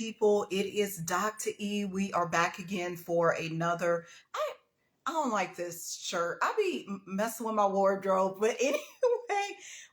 people. It is Dr. E. We are back again for another. I don't like this shirt. I be messing with my wardrobe, but anyway,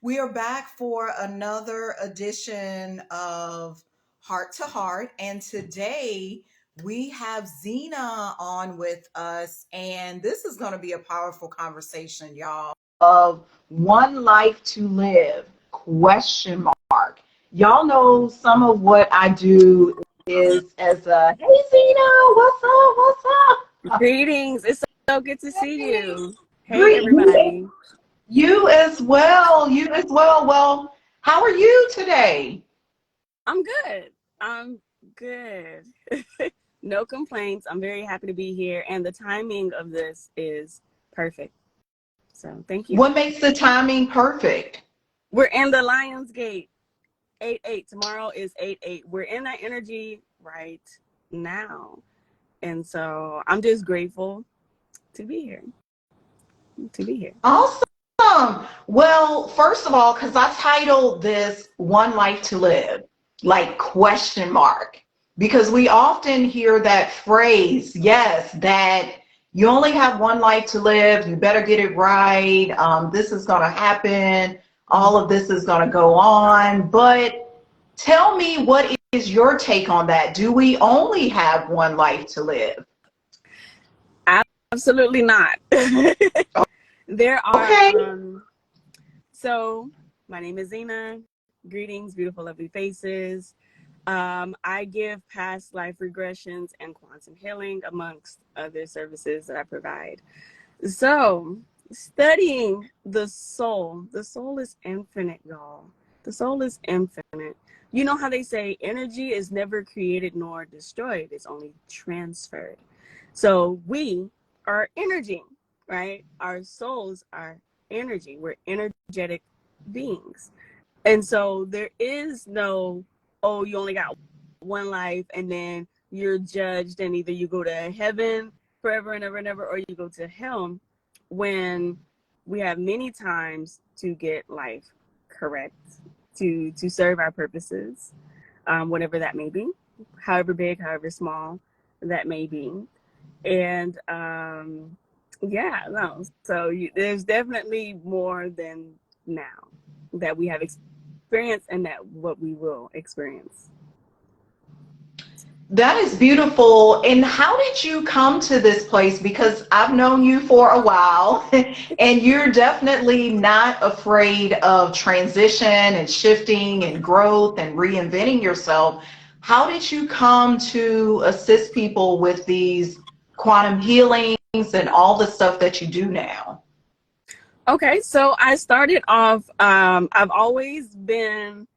we are back for another edition of Heart to Heart, and today we have Zena on with us, and this is going to be a powerful conversation, y'all. Of one life to live? Question mark. Y'all know some of what I do is as a hey Zena, what's up? What's up? Greetings. It's so good to see Hey, you. Hey, greet you, everybody. you as well. You as well. Well, how are you today? I'm good. I'm good. No complaints. I'm very happy to be here. And the timing of this is perfect. So thank you. What makes the timing perfect? We're in the Lion's Gate. 8-8. Tomorrow is 8-8. We're in that energy right now. And so I'm just grateful to be here. To be here. Awesome. Well, first of all, because I titled this One Life to Live, like question mark, because we often hear that phrase, yes, that you only have one life to live, you better get it right, this is going to happen, all of this is going to go on. But tell me, what is your take on that? Do we only have one life to live? Absolutely not. There are Okay. So my name is Zena. Greetings, beautiful, lovely faces. I give past life regressions and quantum healing, amongst other services that I provide. So, studying the soul is infinite, y'all. The soul is infinite. You know how they say energy is never created nor destroyed, it's only transferred. So, we are energy, right? Our souls are energy. We're energetic beings. And so there is no, oh, you only got one life and then you're judged and either you go to heaven forever and ever, or you go to hell, when we have many times to get life correct, to serve our purposes, whatever that may be, however big, however small that may be. And yeah, no, so there's definitely more than now that we have experienced and that what we will experience. That is beautiful. And how did you come to this place? Because I've known you for a while, and you're definitely not afraid of transition and shifting and growth and reinventing yourself. How did you come to assist people with these quantum healings and all the stuff that you do now? Okay, so I started off, I've been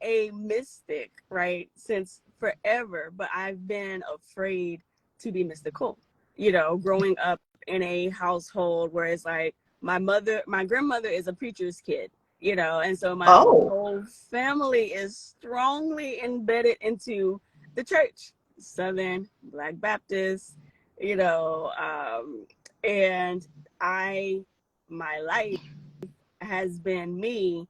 a mystic, right, since forever, but I've been afraid to be mystical. Growing up in a household where it's like my grandmother is a preacher's kid, and so my Oh, whole family is strongly embedded into the church, Southern Black Baptist, you know, and I my life has been me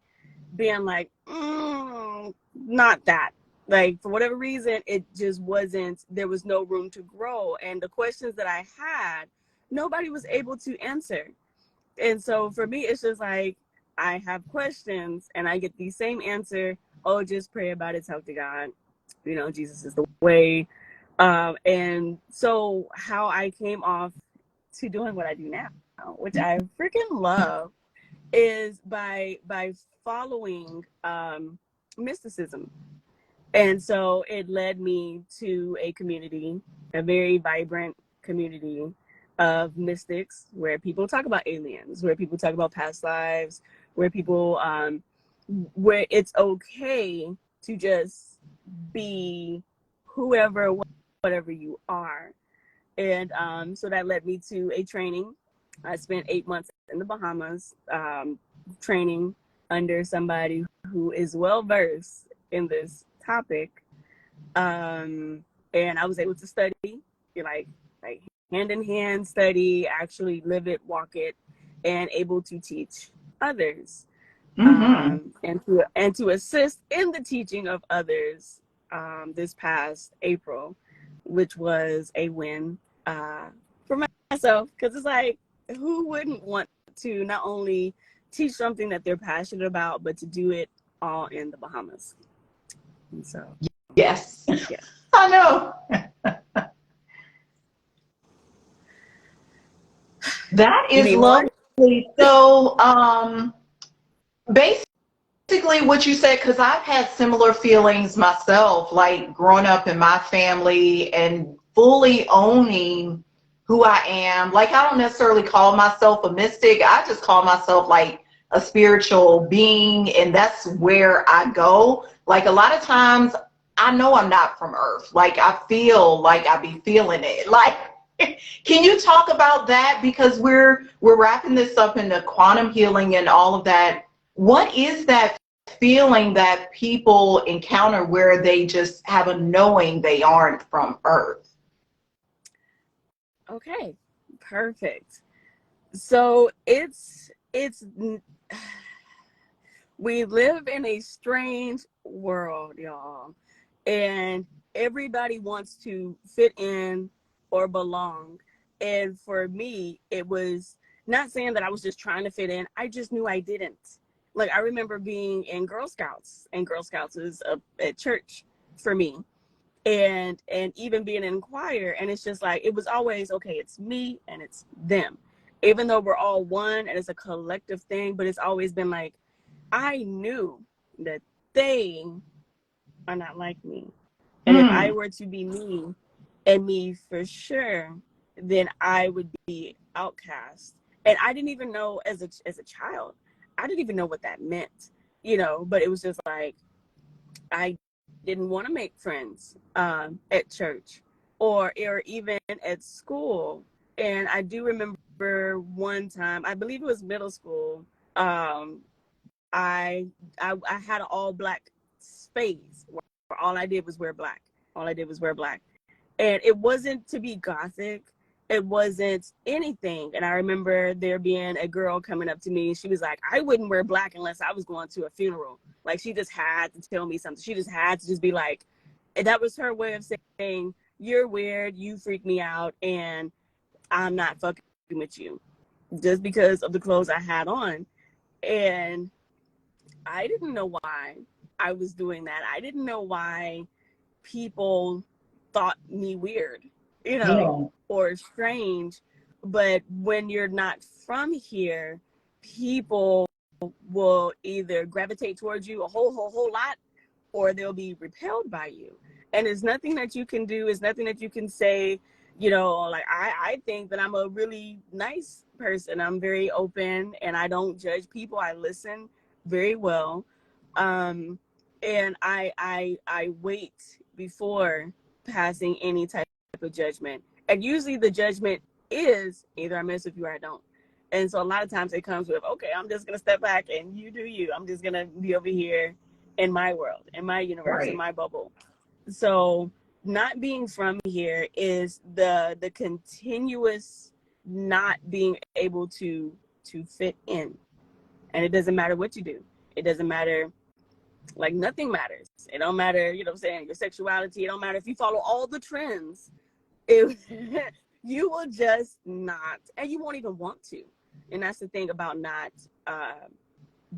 being like, not that. Like, for whatever reason, it just wasn't, there was no room to grow. And the questions that I had, nobody was able to answer. And so for me, it's just like, I have questions and I get the same answer. Oh, just pray about it, talk to God. Jesus is the way. And so how I came off to doing what I do now, which I freaking love, is by following mysticism. And so it led me to a community, a very vibrant community of mystics, where people talk about aliens, where people talk about past lives, where people where it's okay to just be whoever, whatever you are. And so that led me to a training. I spent 8 months in the Bahamas, training under somebody who is well versed in this topic. And I was able to study, like hand in hand study, actually live it, walk it, and able to teach others, mm-hmm. and to assist in the teaching of others, this past April, which was a win for myself, because it's like, who wouldn't want to not only teach something that they're passionate about, but to do it all in the Bahamas? And so, Yes, yeah. I know. That You is need more? lovely. So, basically what you said, because I've had similar feelings myself, like growing up in my family and fully owning who I am. Like, I don't necessarily call myself a mystic. I just call myself like a spiritual being, and that's where I go. Like, a lot of times I know I'm not from Earth. Like, I feel like I be feeling it. Like, can you talk about that? Because we're wrapping this up into quantum healing and all of that. What is that feeling that people encounter where they just have a knowing they aren't from Earth? Okay, perfect. So we live in a strange world, y'all, and everybody wants to fit in or belong. And for me, it was not saying that I was just trying to fit in. I just knew I didn't. Like, I remember being in Girl Scouts, and Girl Scouts is at church for me, and even being in choir, and it's just like, it was always, okay, it's me and it's them, even though we're all one and it's a collective thing. But it's always been like, I knew that they are not like me, and if I Mm, were to be me and me for sure, then I would be outcast. And I didn't even know, as a child, I didn't even know what that meant, but it was just like, I didn't want to make friends at church, or even at school. And I do remember one time, I believe it was middle school, um, I had an all black space where all I did was wear black. All I did was wear black. And it wasn't to be gothic. It wasn't anything. And I remember there being a girl coming up to me. She was like, I wouldn't wear black unless I was going to a funeral. Like, she just had to tell me something. She just had to just be like, and that was her way of saying, you're weird, you freak me out, and I'm not fucking with you just because of the clothes I had on. And I didn't know why I was doing that. I didn't know why people thought me weird, yeah, or strange. But when you're not from here, people will either gravitate towards you a whole lot, or they'll be repelled by you. And there's nothing that you can do, there's nothing that you can say. Like, I think that I'm a really nice person. I'm very open and I don't judge people. I listen very well. And I wait before passing any type of judgment. And usually the judgment is either I mess with you or I don't. And so a lot of times it comes with, okay, I'm just gonna step back and you do you. I'm just gonna be over here in my world, in my universe, in right. my bubble. So not being from here is the continuous not being able to fit in. And it doesn't matter what you do. It doesn't matter, like, nothing matters. It don't matter, what I'm saying, your sexuality. It don't matter if you follow all the trends. It, you will just not, and you won't even want to. And that's the thing about not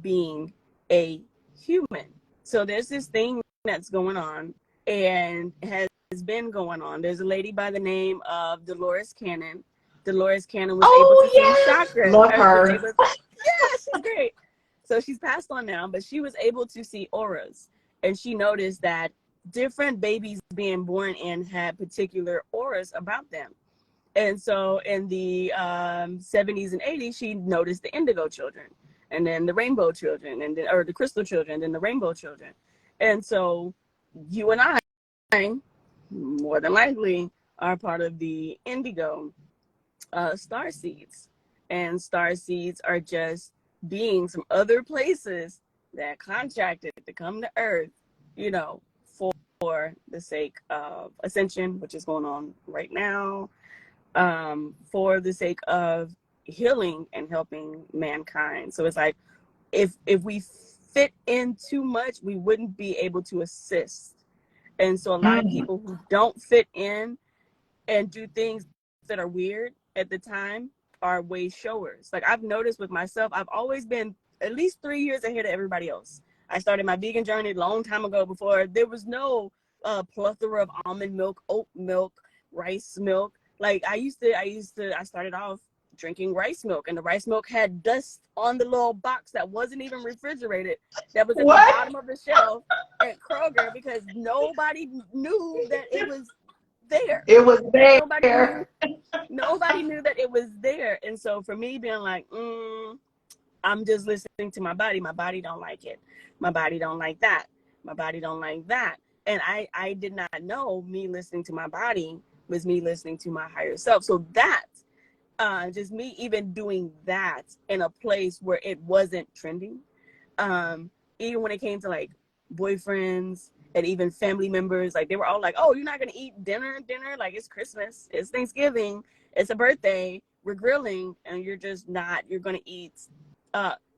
being a human. So there's this thing that's going on and has been going on. There's a lady by the name of Dolores Cannon. Dolores Cannon was able to Oh, see yes. chakra. Love Was her. able, yeah, she's great. So she's passed on now, but she was able to see auras, and she noticed that different babies being born in had particular auras about them. And so in the 70s and 80s, she noticed the indigo children, and then the rainbow children, and then, or the crystal children, and then the rainbow children. And so you and I, more than likely, are part of the indigo star seeds. And star seeds are just beings from other places that contracted to come to Earth, for the sake of ascension, which is going on right now, for the sake of healing and helping mankind. So it's like, if we fit in too much, we wouldn't be able to assist. And so a lot of people who don't fit in and do things that are weird at the time are way showers. Like I've noticed with myself, I've always been at least 3 years ahead of everybody else. I started my vegan journey a long time ago before there was no plethora of almond milk, oat milk, rice milk. Like I started off drinking rice milk, and the rice milk had dust on the little box that wasn't even refrigerated, that was at the bottom of the shelf at Kroger, because nobody knew that it was there. It was there. Nobody knew that it was there. And so for me being like, I'm just listening to my body don't like it. My body don't like that. My body don't like that. And I did not know me listening to my body was me listening to my higher self. So that, just me even doing that in a place where it wasn't trending, even when it came to like boyfriends and even family members, like they were all like, oh, you're not gonna eat dinner, like it's Christmas, it's Thanksgiving, it's a birthday, we're grilling, and you're just not, you're gonna eat.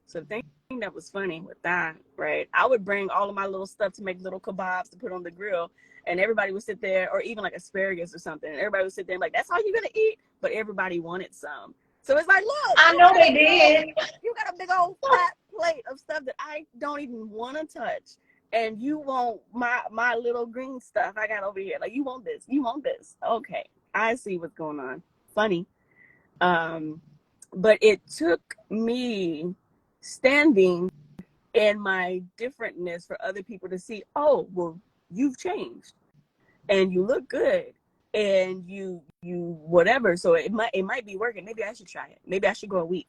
So the thing that was funny with that, right, I would bring all of my little stuff to make little kebabs to put on the grill, and everybody would sit there, or even like asparagus or something, and everybody would sit there and like, that's all you're gonna eat? But everybody wanted some. So it's like, look, I know they did. You got a big old fat plate of stuff that I don't even want to touch, and you want my little green stuff I got over here. Like, you want this. Okay, I see what's going on. Funny. But it took me standing in my differentness for other people to see, oh, well, you've changed and you look good and you whatever. So it might be working. Maybe I should try it. Maybe I should go a week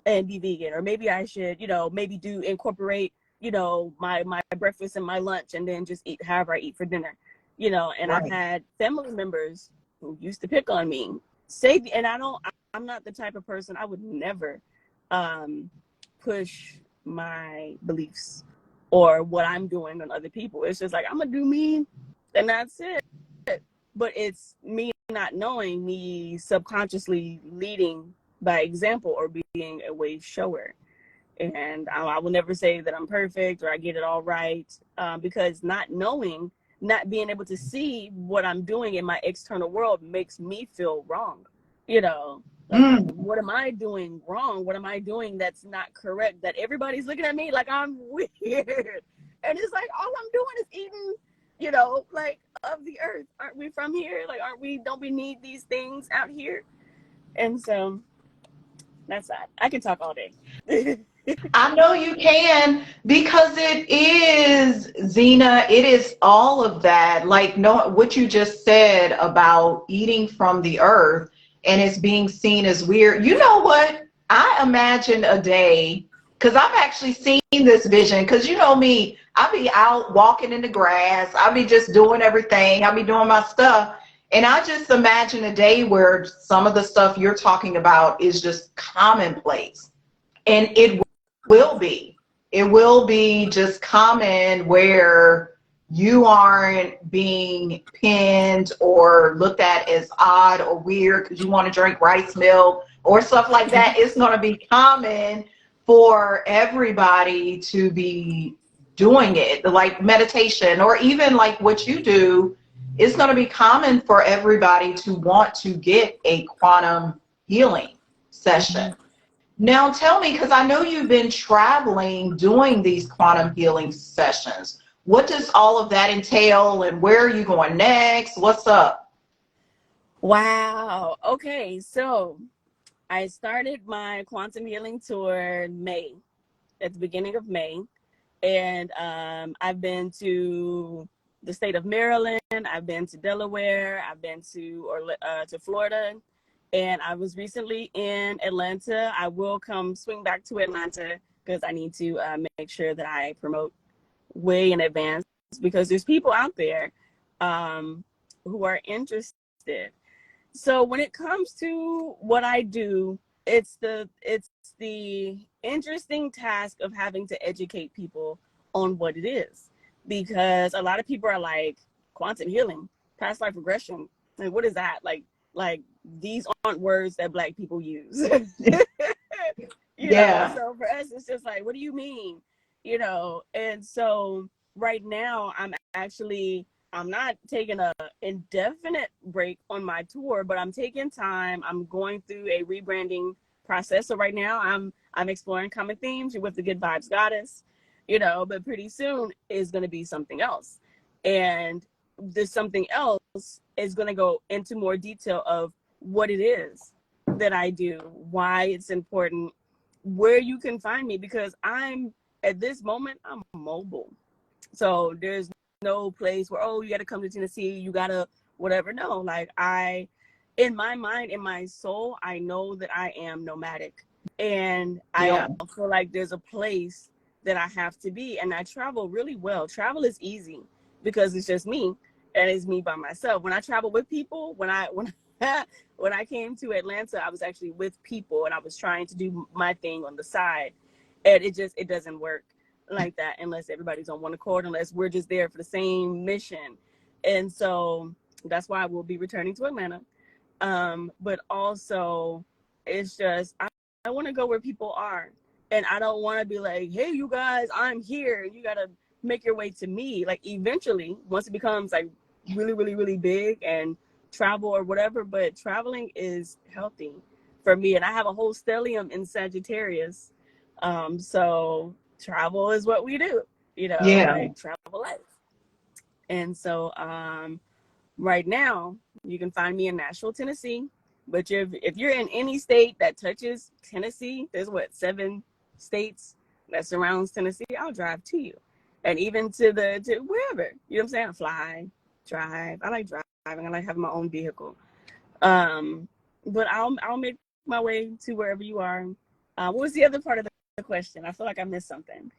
and be vegan, or maybe I should, maybe incorporate, my breakfast and my lunch, and then just eat however I eat for dinner, and right. I've had family members who used to pick on me and I'm not the type of person, I would never push my beliefs or what I'm doing on other people. It's just like, I'm gonna do me and that's it. But it's me not knowing, me subconsciously leading by example or being a way shower. And I will never say that I'm perfect or I get it all right, because not knowing, not being able to see what I'm doing in my external world makes me feel wrong. What am I doing wrong? What am I doing that's not correct? That everybody's looking at me like I'm weird. And it's like, all I'm doing is eating, like, of the earth. Aren't we from here? Like, don't we need these things out here? And so that's that. I can talk all day. I know you can, because it is, Zena, it is all of that. Like, no, what you just said about eating from the earth and it's being seen as weird. You know what? I imagine a day, because I've actually seen this vision, because you know me, I'll be out walking in the grass. I'll be just doing everything. I'll be doing my stuff. And I just imagine a day where some of the stuff you're talking about is just commonplace. And it will be. It will be just common, where you aren't being pinned or looked at as odd or weird because you want to drink rice milk or stuff like that. It's going to be common for everybody to be doing it, like meditation, or even like what you do. It's going to be common for everybody to want to get a quantum healing session. Now tell me, because I know you've been traveling doing these quantum healing sessions. What does all of that entail, and where are you going next? What's up? Wow. Okay, so I started my quantum healing tour at the beginning of May. And I've been to the state of Maryland. I've been to Delaware. I've been to Florida. And I was recently in Atlanta. I will swing back to Atlanta because I need to make sure that I promote way in advance, because there's people out there who are interested. So when it comes to what I do, it's the interesting task of having to educate people on what it is, because a lot of people are like, quantum healing, past life regression, like, what is that? Like these aren't words that Black people use. Yeah. So for us, it's just like, what do you mean? And so right now I'm actually I'm not taking a indefinite break on my tour, but I'm taking time. I'm going through a rebranding process. So right now I'm exploring common themes with the Good Vibes Goddess, but pretty soon is going to be something else. And this something else is going to go into more detail of what it is that I do, why it's important, where you can find me, because at this moment, I'm mobile. So there's no place where, oh, you got to come to Tennessee, you got to whatever. No, like in my mind, in my soul, I know that I am nomadic. And I Yeah. don't feel like there's a place that I have to be. And I travel really well. Travel is easy because it's just me, and it's me by myself. When I travel with people, when I came to Atlanta, I was actually with people and I was trying to do my thing on the side. And it doesn't work like that unless everybody's on one accord, unless we're just there for the same mission. And so that's why we'll be returning to Atlanta. But also it's just I want to go where people are, and I don't want to be like, hey, you guys, I'm here, you got to make your way to me. Like eventually, once it becomes like really, really, really big and travel or whatever, but traveling is healthy for me. And I have a whole stellium in Sagittarius. So travel is what we do, Yeah. like travel life. And so right now, you can find me in Nashville, Tennessee. But if you're in any state that touches Tennessee, there's 7 states that surrounds Tennessee. I'll drive to you, and even to wherever. You know what I'm saying? I fly, drive. I like driving. I like having my own vehicle. But I'll make my way to wherever you are. What was the other part of the question? I feel like I missed something.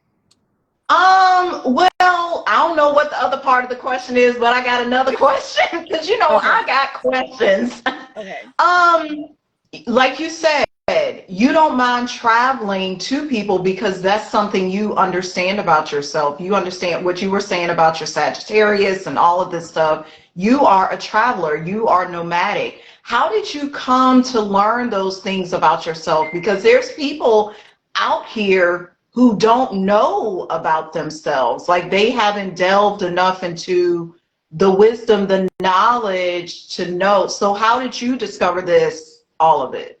Well, I don't know what the other part of the question is, but I got another question because Okay. I got questions. Okay. Like you said, you don't mind traveling to people because that's something you understand about yourself. You understand what you were saying about your Sagittarius and all of this stuff. You are a traveler, you are nomadic. How did you come to learn those things about yourself? Because there's people out here who don't know about themselves. Like they haven't delved enough into the wisdom, the knowledge to know. So how did you discover this, all of it?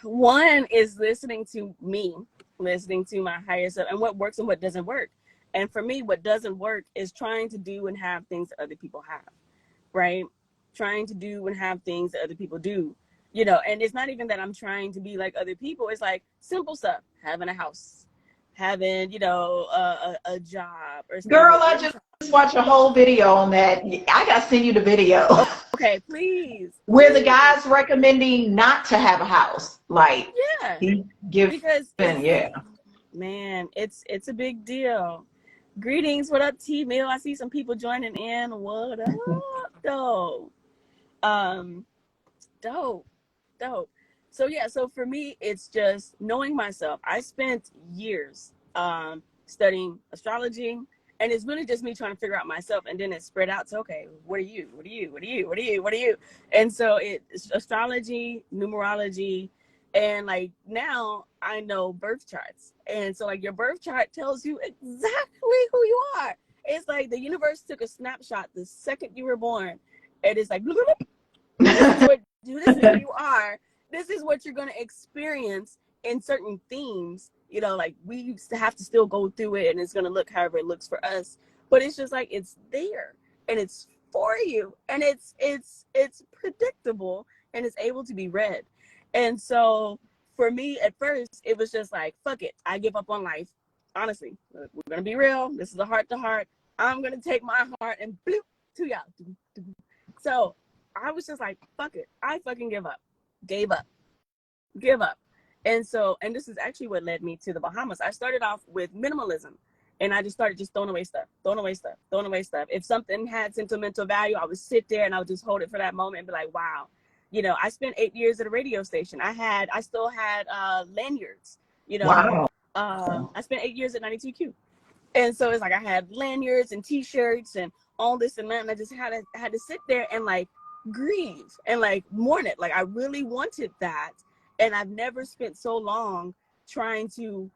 One is listening to me, listening to my higher self and what works and what doesn't work. And for me, what doesn't work is trying to do and have things that other people have, right? Trying to do and have things that other people do, and it's not even that I'm trying to be like other people. It's like simple stuff, having a house, having, a job or Girl, stable I income. just watched a whole video on that. I got to send you the video Okay, please, where the please. guy's recommending not to have a house. Like Yeah, he given, because yeah. man, it's a big deal. Greetings, what up, T-Mill? I see some people joining in. What up, though? Um, dope. So yeah, so for me, it's just knowing myself. I spent years studying astrology, and it's really just me trying to figure out myself, and then it spread out to, okay, what are you? What are you? What are you? What are you? What are you? And so it's astrology, numerology, and like now I know birth charts. And so like your birth chart tells you exactly who you are. It's like the universe took a snapshot the second you were born, and it's like, this is who you are. This is what you're going to experience in certain themes. Like we used to have to still go through it, and it's going to look however it looks for us. But it's just like it's there, and it's for you, and it's predictable, and it's able to be read. And so for me, at first, it was just like, fuck it, I give up on life. Honestly, we're going to be real. This is a heart to heart. I'm going to take my heart and bloop to y'all. So I was just like, fuck it. I fucking give up. Give up. And this is actually what led me to the Bahamas. I started off with minimalism, and I just started throwing away stuff. If something had sentimental value, I would sit there and I would just hold it for that moment and be like, wow. I spent 8 years at a radio station. I still had lanyards, Wow. I spent 8 years at 92Q. And so it's like I had lanyards and t-shirts and all this and that, and I just had to sit there and like grieve and like mourn it. Like I really wanted that, and I've never spent so long trying to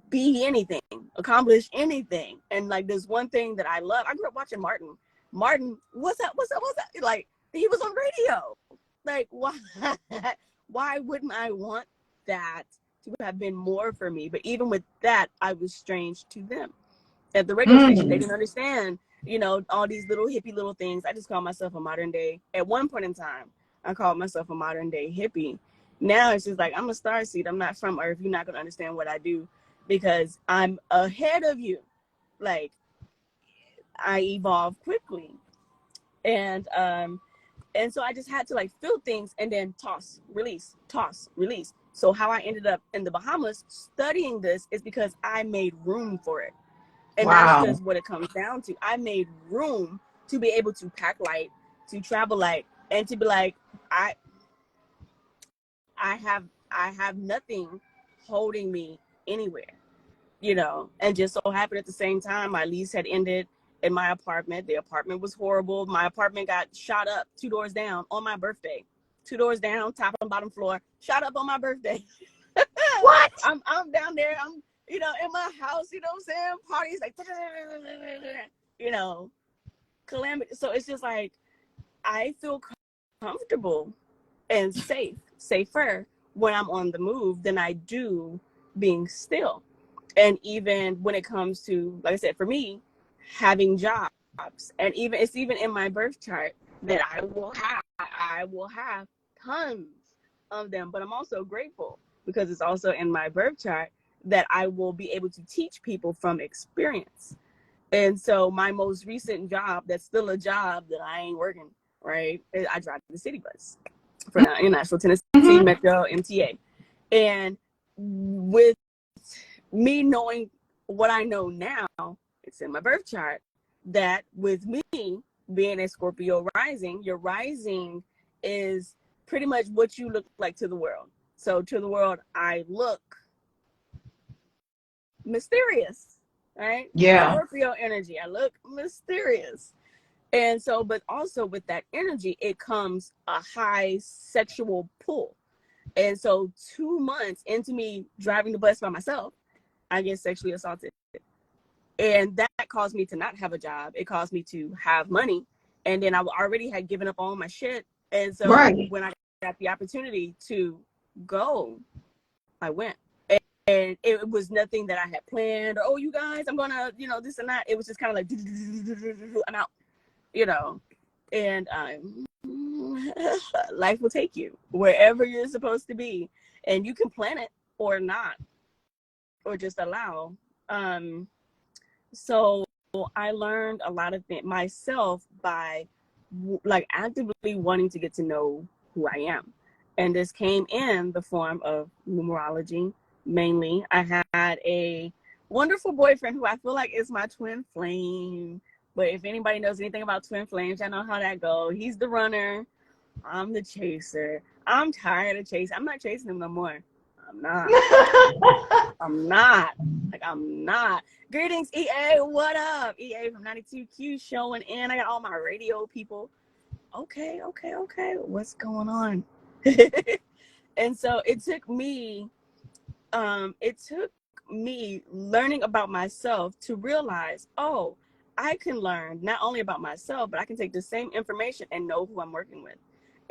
be anything, accomplish anything. And like there's one thing that I love. I grew up watching Martin. Martin, what's up? Like, he was on radio. Like, why? Why wouldn't I want that to have been more for me? But even with that, I was strange to them. At the radio station, they didn't understand, all these little hippie little things. I just called myself a modern day. At one point in time, I called myself a modern day hippie. Now it's just like, I'm a starseed. I'm not from Earth. You're not going to understand what I do because I'm ahead of you. Like, I evolve quickly. And so I just had to like feel things and then toss, release. So how I ended up in the Bahamas studying this is because I made room for it. And that's just what it comes down to. I made room to be able to pack light, to travel light, and to be like, I have nothing holding me anywhere, and just so happened at the same time, my lease had ended in my apartment. The apartment was horrible. My apartment got shot up 2 doors down on my birthday. 2 doors down, top and bottom floor, shot up on my birthday. What? I'm down there. I'm, in my house, what I'm saying? Parties like, calamity. So it's just like, I feel comfortable and safer when I'm on the move than I do being still. And even when it comes to, like I said, for me, having jobs, and it's even in my birth chart that I will have tons of them. But I'm also grateful because it's also in my birth chart that I will be able to teach people from experience. And so my most recent job, that's still a job that I ain't working, right? I drive the city bus for now in Nashville, Tennessee, Metro, MTA. And with me knowing what I know now, it's in my birth chart, that with me being a Scorpio rising, your rising is pretty much what you look like to the world. So to the world, I look mysterious, right? Yeah. Scorpio energy, I look mysterious. And so, but also with that energy, it comes a high sexual pull. And so 2 months into me driving the bus by myself, I get sexually assaulted. And that caused me to not have a job. It caused me to have money. And then I already had given up all my shit. And so when I got the opportunity to go, I went. And it was nothing that I had planned or, oh, you guys, I'm going to, this and that. It was just kind of like, I'm out, and life will take you wherever you're supposed to be. And you can plan it or not, or just allow. So I learned a lot of things myself by like actively wanting to get to know who I am. And this came in the form of numerology. Mainly, I had a wonderful boyfriend who I feel like is my twin flame. But if anybody knows anything about twin flames, I know how that goes. He's the runner. I'm the chaser. I'm tired of chasing. I'm not chasing him no more. I'm not. Like, I'm not. Greetings, EA. What up? EA from 92Q showing in. I got all my radio people. Okay. What's going on? And so it took me learning about myself to realize, oh, I can learn not only about myself, but I can take the same information and know who I'm working with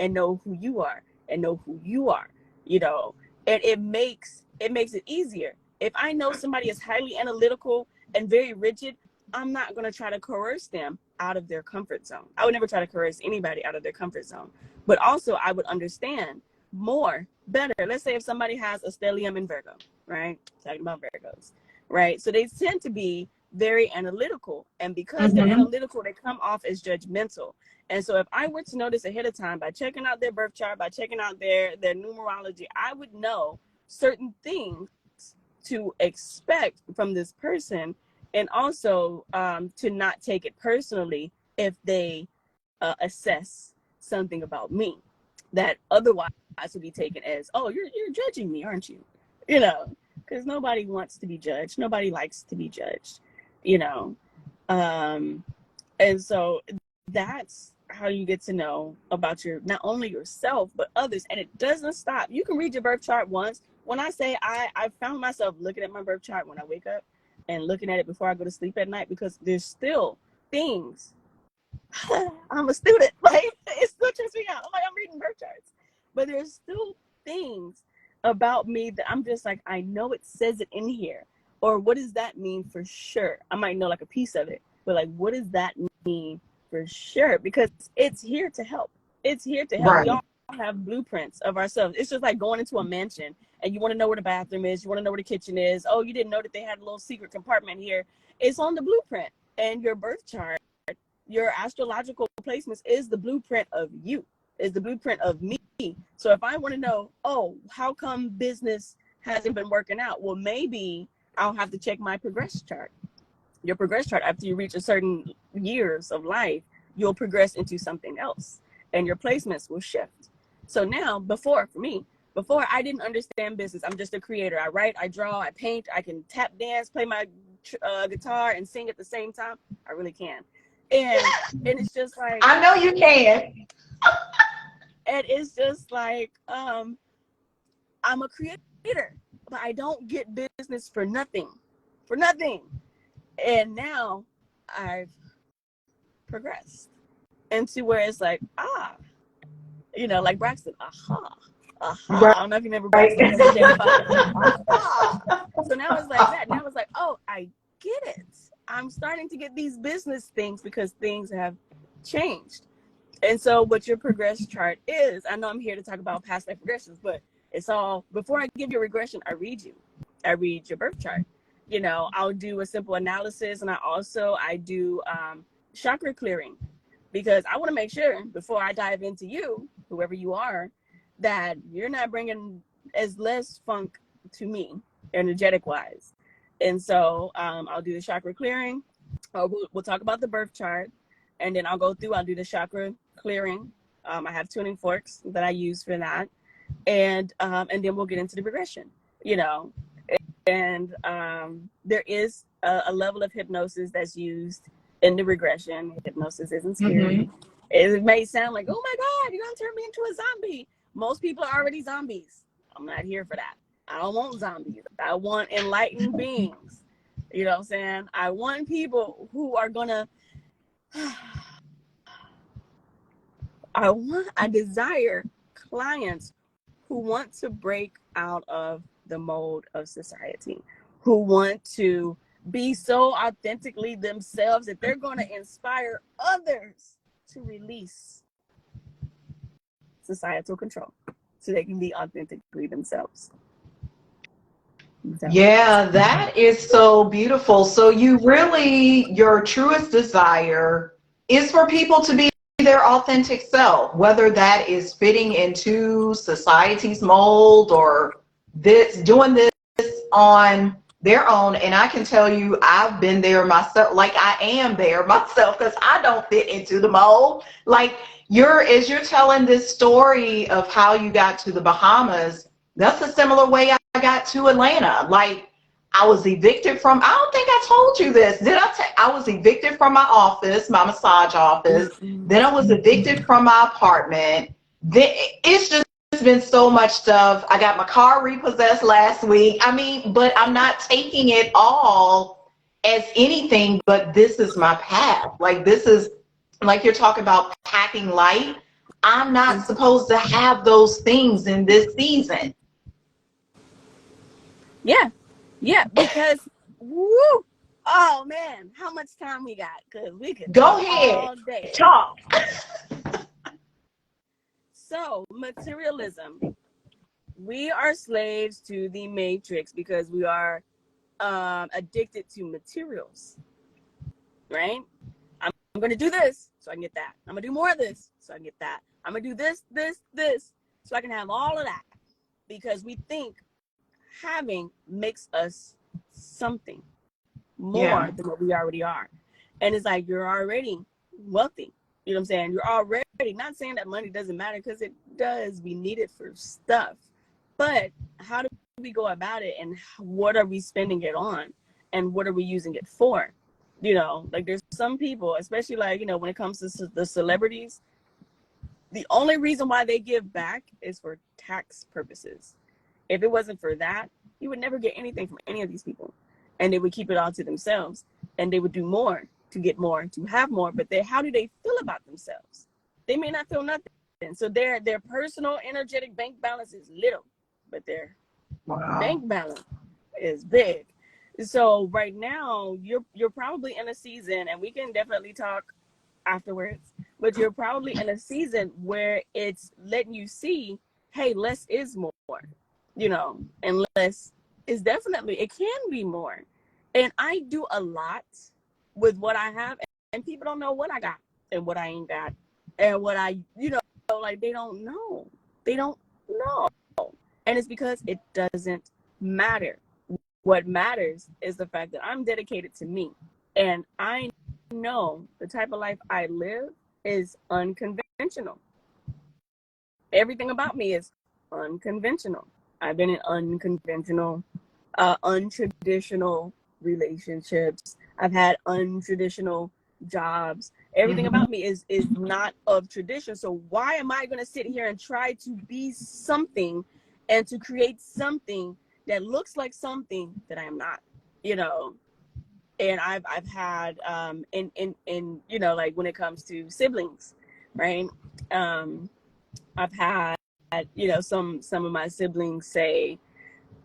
and know who you are and know who you are, and it makes it easier. If I know somebody is highly analytical and very rigid, I'm not going to try to coerce them out of their comfort zone. I would never try to coerce anybody out of their comfort zone, but also I would understand better. Let's say if somebody has a stellium in Virgo, right? Talking about Virgos, right? So they tend to be very analytical. And because they're analytical, they come off as judgmental. And so if I were to know this ahead of time by checking out their birth chart, by checking out their numerology, I would know certain things to expect from this person, and also to not take it personally if they assess something about me that otherwise would be taken as, oh, you're judging me, aren't you? Because nobody wants to be judged. Nobody likes to be judged, and so that's how you get to know about not only yourself, but others. And it doesn't stop. You can read your birth chart once. When I say I found myself looking at my birth chart when I wake up and looking at it before I go to sleep at night, because there's still things I'm a student. Like, it still trips me out. I'm like, I'm reading birth charts. But there's still things about me that I'm just like, I know it says it in here. Or what does that mean for sure? I might know like a piece of it, but like, what does that mean for sure? Because it's here to help. It's here to help. We Right. all have blueprints of ourselves. It's just like going into a mansion and you want to know where the bathroom is. You want to know where the kitchen is. Oh, you didn't know that they had a little secret compartment here. It's on the blueprint. And your birth chart, your astrological placements is the blueprint of you, is the blueprint of me. So if I want to know, oh, how come business hasn't been working out? Well, maybe I'll have to check my progress chart. Your progress chart, after you reach a certain years of life, you'll progress into something else and your placements will shift. So now, before I didn't understand business. I'm just a creator. I write, I draw, I paint, I can tap dance, play my guitar and sing at the same time. I really can. And it's just like, I know you can. and it's just like, I'm a creator, but I don't get business for nothing. And now I've progressed into where it's like, like Braxton, aha. I don't know if you remember Right. Braxton from CJ Fox. Aha. So now it's like that. Now it's like, oh, I get it. I'm starting to get these business things because things have changed. And so what your progress chart is, I know I'm here to talk about past life regressions, but it's all, before I give you a regression, I read your birth chart. I'll do a simple analysis, and I do chakra clearing, because I want to make sure before I dive into you, whoever you are, that you're not bringing as less funk to me energetic wise. And so I'll do the chakra clearing. We'll talk about the birth chart, and then I'll do the chakra clearing. I have tuning forks that I use for that. And then we'll get into the regression, and there is a level of hypnosis that's used in the regression. Hypnosis isn't scary. Mm-hmm. It may sound like, oh my God, you're gonna turn me into a zombie. Most people are already zombies. I'm not here for that. I don't want zombies. I want enlightened beings. You know what I'm saying? I want people who are gonna I desire clients who want to break out of the mold of society, who want to be so authentically themselves that they're going to inspire others to release societal control so they can be authentically themselves. So, Yeah, that is so beautiful. So your truest desire is for people to be their authentic self, whether that is fitting into society's mold or doing this on their own. And I can tell you, I've been there myself. Like, I am there myself because I don't fit into the mold. Like, as you're telling this story of how you got to the Bahamas, that's a similar way I got to Atlanta. Like, I was evicted from, I don't think I told you this. Did I I was evicted from my office, my massage office. Then I was evicted from my apartment. Then it's just been so much stuff. I got my car repossessed last week. I mean, but I'm not taking it all as anything, but this is my path. Like, this is, like you're talking about packing light. I'm not supposed to have those things in this season. yeah, because woo, oh man, how much time we got? Because we could Go talk ahead, all day. talk. So, materialism. We are slaves to the matrix because we are addicted to materials, right? I'm going to do this so I can get that. I'm going to do more of this so I can get that. I'm going to do this, so I can have all of that, because we think having makes us something more Yeah. than what we already are. And it's like, you're already wealthy. You know what I'm saying? You're already, not saying that money doesn't matter, because it does. We need it for stuff. But how do we go about it, and what are we spending it on, and what are we using it for? Like, there's some people, especially like, when it comes to the celebrities, the only reason why they give back is for tax purposes. If it wasn't for that, you would never get anything from any of these people, and they would keep it all to themselves, and they would do more to get more, to have more, but how do they feel about themselves? They may not feel nothing. So their personal energetic bank balance is little, but their Wow. bank balance is big. So right now you're probably in a season, and we can definitely talk afterwards, but you're probably in a season where it's letting you see, hey, less is more, and less is definitely, it can be more. And I do a lot with what I have, and people don't know what I got and what I ain't got and what I, like they don't know. They don't know. And it's because it doesn't matter. What matters is the fact that I'm dedicated to me. And I know the type of life I live is unconventional. Everything about me is unconventional. I've been in unconventional, untraditional relationships. I've had untraditional jobs. Everything Mm-hmm. about me is not of tradition. So why am I going to sit here and try to be something and to create something that looks like something that I am not? And I've had in like when it comes to siblings, right? I've had some of my siblings say,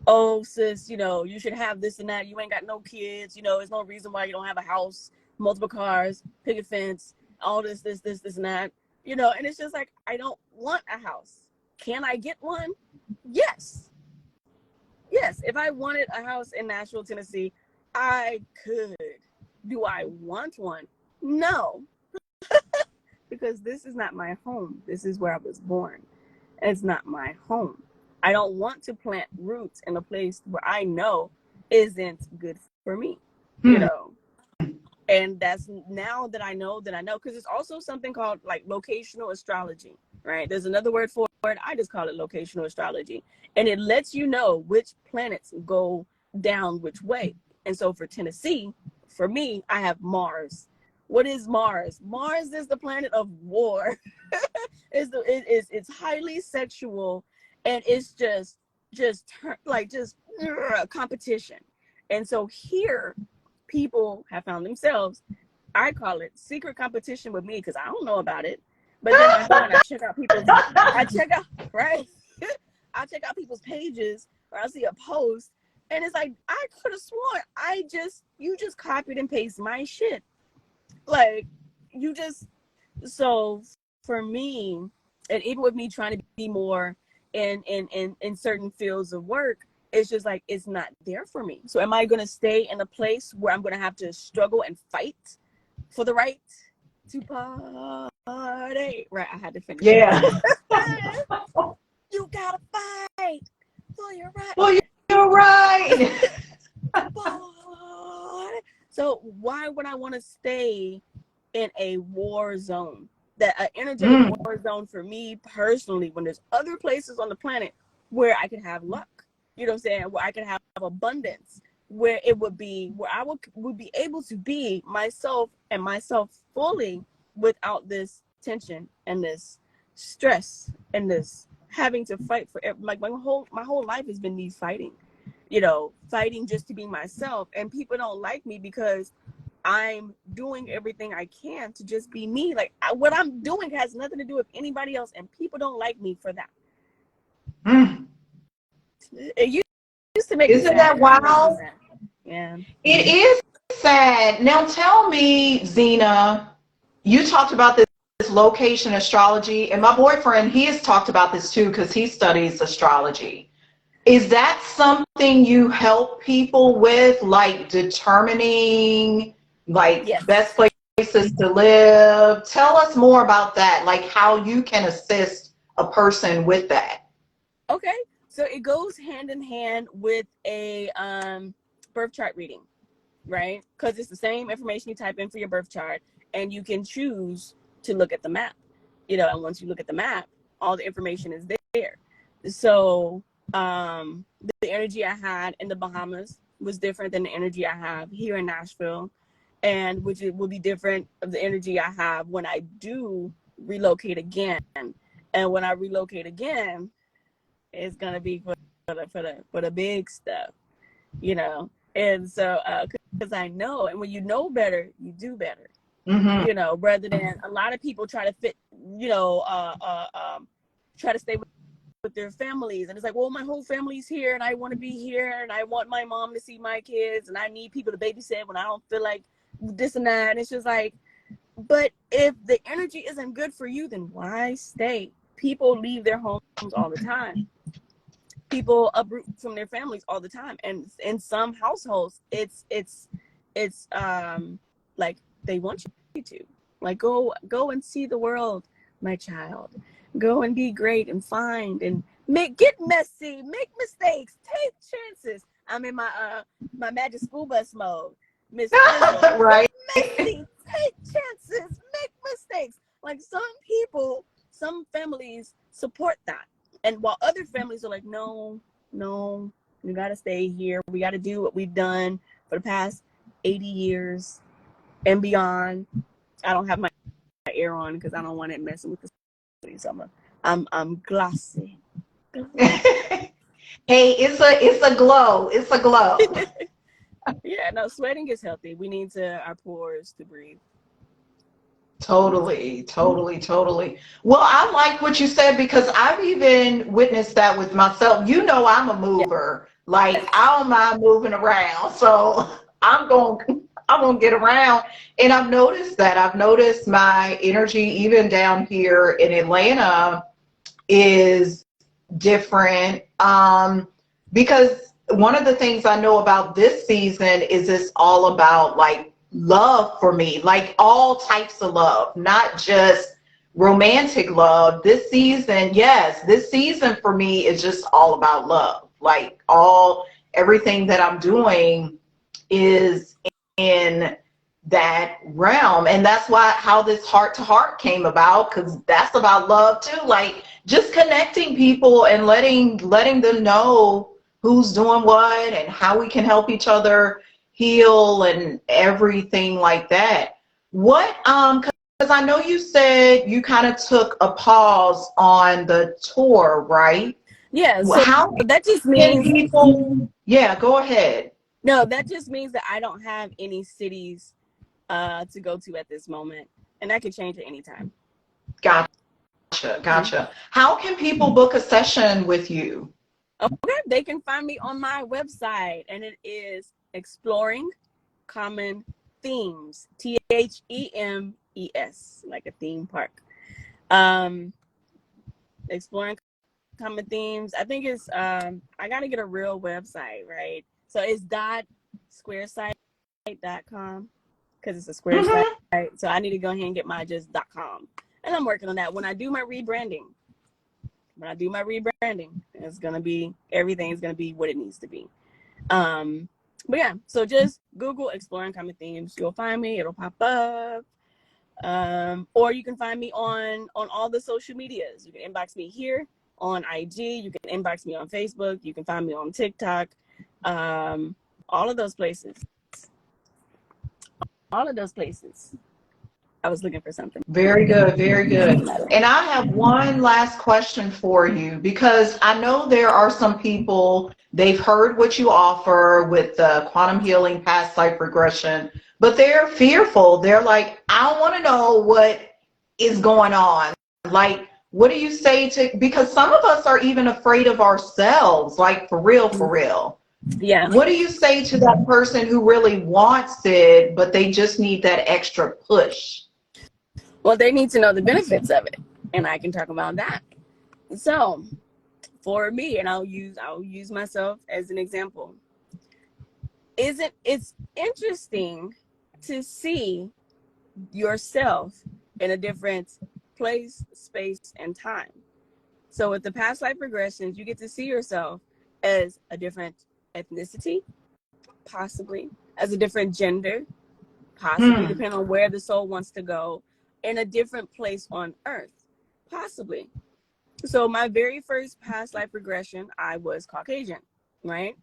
oh sis, you should have this and that, you ain't got no kids, there's no reason why you don't have a house, multiple cars, picket fence, all this and that, and it's just like, I don't want a house. Can I get one? Yes, if I wanted a house in Nashville, Tennessee, I could. Do I want one? No, because this is not my home. This is where I was born. It's not my home. I don't want to plant roots in a place where I know isn't good for me, you Hmm. know. And that's now that I know, because it's also something called like locational astrology, right? There's another word for it. I just call it locational astrology. And it lets you know which planets go down which way. And so for Tennessee, for me, I have Mars. What is Mars? Mars is the planet of war. It's highly sexual, and it's just competition. And so here people have found themselves, I call it secret competition with me, because I don't know about it, but then I go and I check out, right? I check out people's pages, or I see a post, and it's like, I could have sworn you just copied and pasted my shit. Like, you just, so for me, and even with me trying to be more in certain fields of work, it's just like, it's not there for me. So am I going to stay in a place where I'm going to have to struggle and fight for the right to party? Right, I had to finish it. Yeah. You gotta fight for your right. Well, Okay. you're right. To party. So why would I want to stay in a war zone? That an energetic Mm. war zone for me personally, when there's other places on the planet where I could have luck, you know what I'm saying, where I could have abundance, where it would be, where I would be able to be myself and myself fully, without this tension and this stress and this having to fight for, like, my whole life has been me fighting, fighting just to be myself. And people don't like me because I'm doing everything I can to just be me. Like, what I'm doing has nothing to do with anybody else, and people don't like me for that. Mm. It used to make me Isn't sad. that It kind of makes me wild? sad. Yeah. It is sad. Now tell me, Zena, you talked about this location astrology, and my boyfriend, he has talked about this too because he studies astrology. Is that something you help people with, like determining like best Yes. places to live? Tell us more about that, like how you can assist a person with that. Okay. So it goes hand in hand with a birth chart reading, right? Because it's the same information you type in for your birth chart, and you can choose to look at the map, and once you look at the map, all the information is there. So the energy I had in the Bahamas was different than the energy I have here in Nashville, and which it will be different of the energy I have when I do relocate again. And when I relocate again, it's gonna be for the big stuff, you know. And so, because I know, and when you know better, you do better. Mm-hmm. You know, rather than a lot of people try to fit, you know, try to stay with their families, and it's like, well, my whole family's here, and I want to be here, and I want my mom to see my kids, and I need people to babysit when I don't feel like this and that. And it's just like, but if the energy isn't good for you, then why stay? People leave their homes all the time. People uproot from their families all the time, and in some households, it's like they want you to, like, go and see the world, my child. Go and be great and find and get messy, make mistakes, take chances. I'm in my magic school bus mode, Miss Frizzle. Right. Get messy, take chances, make mistakes. Like, some families support that, and while other families are like, no, you got to stay here. We got to do what we've done for the past 80 years and beyond. I don't have my air on because I don't want it messing with the city. So I'm glossy. Hey, it's a glow. It's a glow. Yeah, no, sweating is healthy. We need our pores to breathe. Totally. Well, I like what you said because I've even witnessed that with myself. You know, I'm a Yeah. mover. Like, I don't mind moving around. So I'm gonna get around. And I've noticed that. I've noticed my energy even down here in Atlanta is different. Because one of the things I know about this season is it's all about like love for me, like all types of love, not just romantic love. This season, yes, this season for me is just all about love. Like everything that I'm doing is in that realm. And that's how this heart to heart came about, because that's about love too. Like just connecting people and letting them know who's doing what and how we can help each other heal and everything like that. What because I know you said you kind of took a pause on the tour, right? Yeah, so How that just can means people, yeah, go ahead. no, that just means that I don't have any cities to go to at this moment, and that could change at any time. Gotcha. Mhm. How can people book a session with you? Okay, they can find me on my website, and it is Exploring Common Themes, THEMES, like a theme park. Um, Exploring Common Themes. I think it's I gotta get a real website, right? So it's .squaresite.com, because it's a square site. Hmm. So I need to go ahead and get my just .com, and I'm working on that. When I do my rebranding, it's gonna be, everything's gonna be what it needs to be. But yeah, so just Google Exploring Common Themes. You'll find me. It'll pop up. Or you can find me on all the social medias. You can inbox me here on IG. You can inbox me on Facebook. You can find me on TikTok. All of those places. I was looking for something. Very good, very good. And I have one last question for you, because I know there are some people, they've heard what you offer with the quantum healing, past life regression, but they're fearful. They're like, I don't want to know what is going on. Like, what do you say to, because some of us are even afraid of ourselves, like for real, for real. Yeah. What do you say to that person who really wants it, but they just need that extra push? Well, they need to know the benefits of it, and I can talk about that. So, for me, and I'll use myself as an example. It's interesting to see yourself in a different place, space, and time. So with the past life regressions, you get to see yourself as a different ethnicity, possibly as a different gender, possibly Hmm. depending on where the soul wants to go, in a different place on earth, possibly. So my very first past life regression, I was Caucasian, right?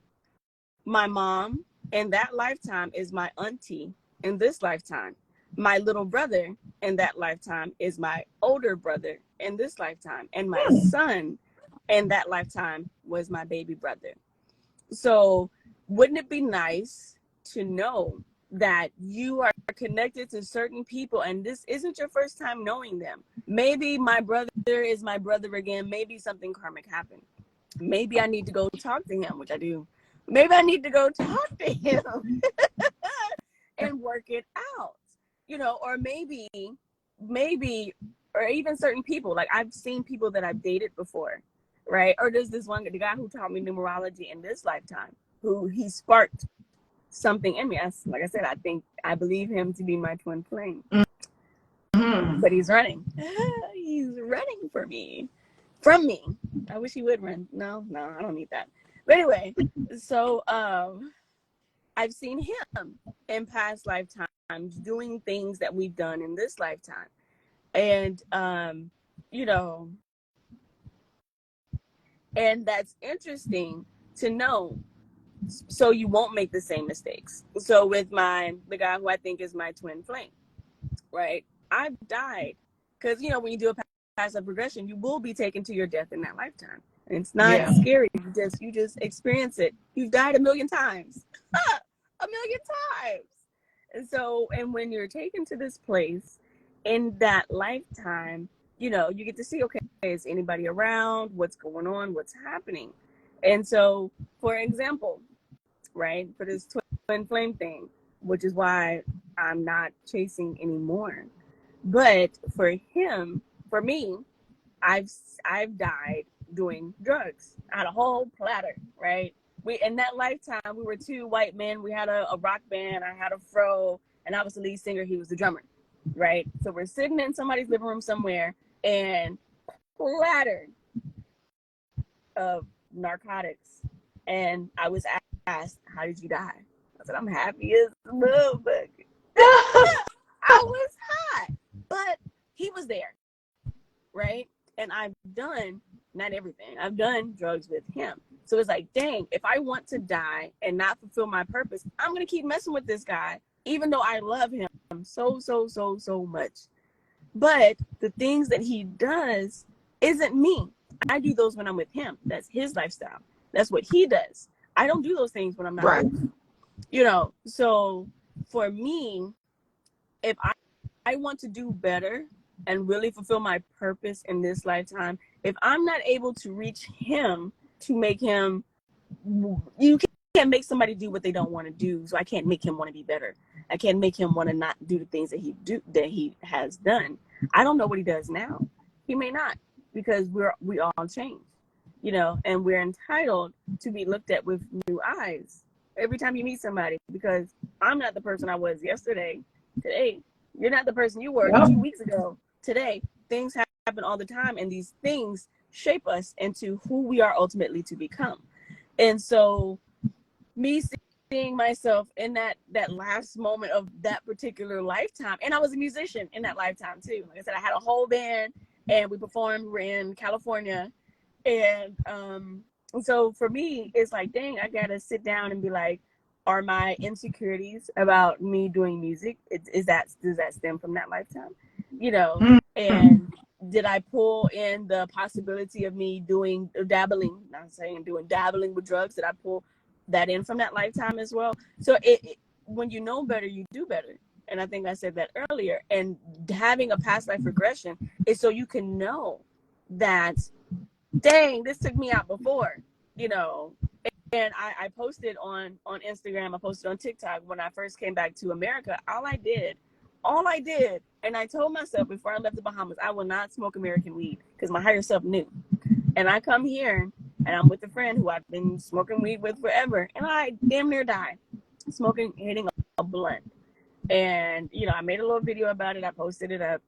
My mom in that lifetime is my auntie in this lifetime. My little brother in that lifetime is my older brother in this lifetime. And my son in that lifetime was my baby brother. So wouldn't it be nice to know that you are connected to certain people and this isn't your first time knowing them? Maybe my brother is my brother again. Maybe something karmic happened. Maybe I need to go talk to him, which I do. Maybe I need to go talk to him and work it out, or maybe, or even certain people. Like I've seen people that I've dated before, right? Or there's this one, the guy who taught me numerology in this lifetime, who he sparked something in me. Like I said, I believe him to be my twin flame, but he's running. He's running from me. I wish he would run. No, I don't need that. But anyway, so I've seen him in past lifetimes doing things that we've done in this lifetime. And and that's interesting to know, so you won't make the same mistakes. So with the guy who I think is my twin flame, right? I've died because when you do a past life regression, you will be taken to your death in that lifetime. And it's not scary. You just experience it. You've died a million times. A million times. And when you're taken to this place in that lifetime, you get to see, okay, is anybody around? What's going on? What's happening? And so, for example, right, for this twin flame thing, which is why I'm not chasing anymore. But for me, I've died doing drugs. I had a whole platter, right? In that lifetime, we were two white men. We had a rock band. I had a fro, and I was the lead singer. He was the drummer, right? So we're sitting in somebody's living room somewhere and plattered of narcotics. And I was asked, "How did you die?" I said, "I'm happy as a motherfucker." I was hot, but he was there, right? And I've done, not everything, I've done drugs with him. So it's like, dang, if I want to die and not fulfill my purpose, I'm going to keep messing with this guy, even though I love him so, so, so, so much. But the things that he does isn't me. I do those when I'm with him. That's his lifestyle. That's what he does. I don't do those things when I'm not Right. with him. So for me, if I want to do better and really fulfill my purpose in this lifetime, if I'm not able to reach him to make him, you can't make somebody do what they don't want to do. So I can't make him want to be better. I can't make him want to not do the things that he has done. I don't know what he does now. He may not, because we all change, and we're entitled to be looked at with new eyes every time you meet somebody, because I'm not the person I was yesterday. Today, you're not the person you were 2 weeks ago. Today, things happen all the time, and these things shape us into who we are ultimately to become. And so me seeing myself in that last moment of that particular lifetime, and I was a musician in that lifetime too. Like I said, I had a whole band and we performed. We were in California. And so for me, it's like, dang, I gotta sit down and be like, are my insecurities about me doing music, does that stem from that lifetime? And did I pull in the possibility of me dabbling with drugs? Did I pull that in from that lifetime as well? So when you know better, you do better. And I think I said that earlier. And having a past life regression is so you can know that, dang, this took me out before, And I posted on Instagram, I posted on TikTok when I first came back to America. All I did, and I told myself before I left the Bahamas, I will not smoke American weed, because my higher self knew. And I come here and I'm with a friend who I've been smoking weed with forever, and I damn near died hitting a blunt. And I made a little video about it. I posted it up.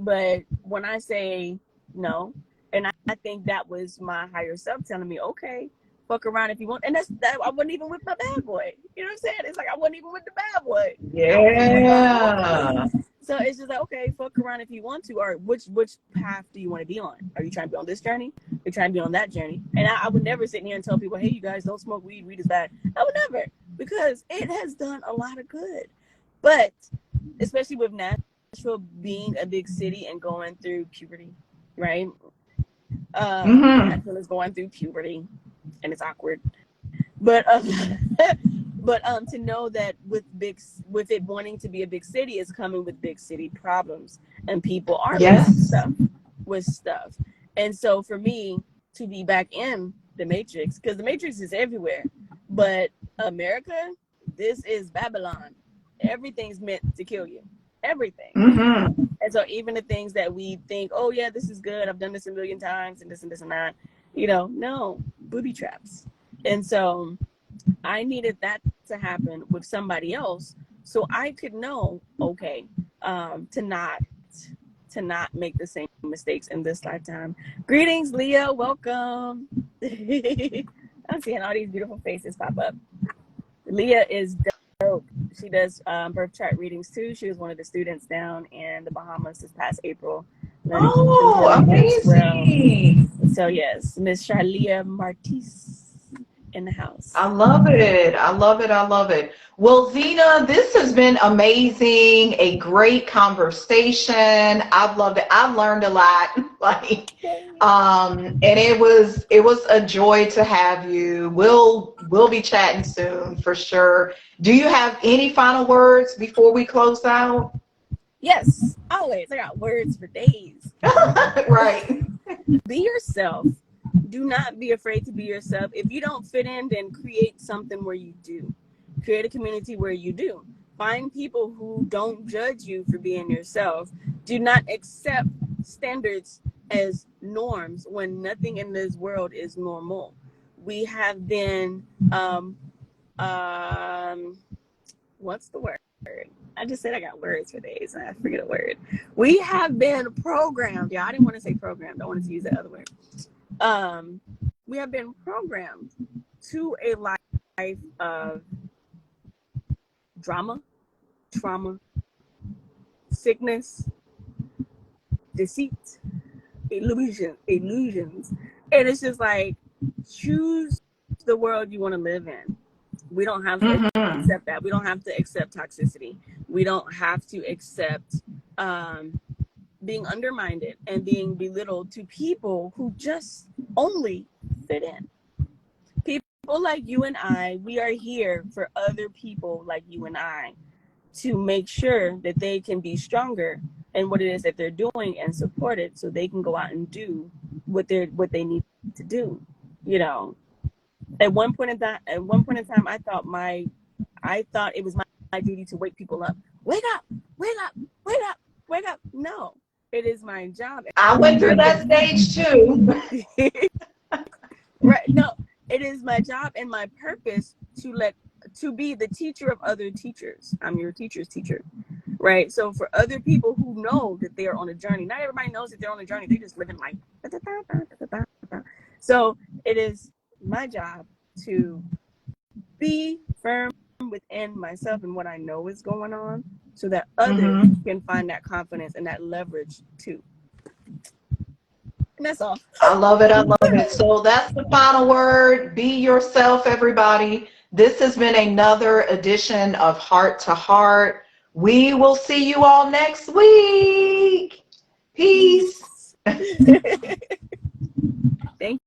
But when I say no, and I think that was my higher self telling me, okay, fuck around if you want. And that I wasn't even with my bad boy. You know what I'm saying? It's like I wasn't even with the bad boy. Yeah. So it's just like, okay, fuck around if you want to. Or which path do you want to be on? Are you trying to be on this journey? Are you trying to be on that journey? And I would never sit here and tell people, hey, you guys don't smoke weed. Weed is bad. I would never, because it has done a lot of good. But especially with Nashville being a big city and going through puberty, right? Nashville is going through puberty, and it's awkward. But but to know that with it wanting to be a big city is coming with big city problems, and people are losing Yes. stuff with stuff. And so for me to be back in the Matrix, because the Matrix is everywhere, but America, this is Babylon. Everything's meant to kill you. Everything. Mm-hmm. And so even the things that we think, oh yeah, this is good, I've done this a million times and this and that, no, booby traps. And so I needed that to happen with somebody else so I could know, okay, to not make the same mistakes in this lifetime. Greetings, Leah. Welcome. I'm seeing all these beautiful faces pop up. Leah is dope. She does birth chart readings too. She was one of the students down in the Bahamas this past April, learning quantum Oh, healing as well. amazing. So yes, Miss Charlia Martis in the house. I love it. I love it. I love it. Well, Zena, this has been amazing. A great conversation. I've loved it. I've learned a lot. Like, and it was a joy to have you. We'll be chatting soon for sure. Do you have any final words before we close out? Yes, always. I got words for days. Right. Be yourself. Do not be afraid to be yourself. If you don't fit in, then create something where you do. Create a community where you do. Find people who don't judge you for being yourself. Do not accept standards as norms when nothing in this world is normal. We have been, what's the word? I just said I got words for days and I forget a word. We have been programmed. Yeah, I didn't want to say programmed. I wanted to use that other word. We have been programmed to a life of drama, trauma, sickness, deceit, illusions. And it's just like, choose the world you want to live in. We don't have to accept that. We don't have to accept toxicity. We don't have to accept being undermined and being belittled to people who just only fit in. People like you and I, we are here for other people like you and I to make sure that they can be stronger in what it is that they're doing and support it so they can go out and do what they need to do. At one point in time, I thought it was my duty to wake people up. Wake up, wake up, wake up, wake up. No, it is my job. I went through that stage too. Right. No, it is my job and my purpose to be the teacher of other teachers. I'm your teacher's teacher. Right. So for other people who know that they are on a journey, not everybody knows that they're on a journey. They just living life. So it is my job to be firm within myself and what I know is going on so that others can find that confidence and that leverage too. And that's all. I love it. I love it. So that's the final word. Be yourself, everybody. This has been another edition of Heart to Heart. We will see you all next week. Peace. Thank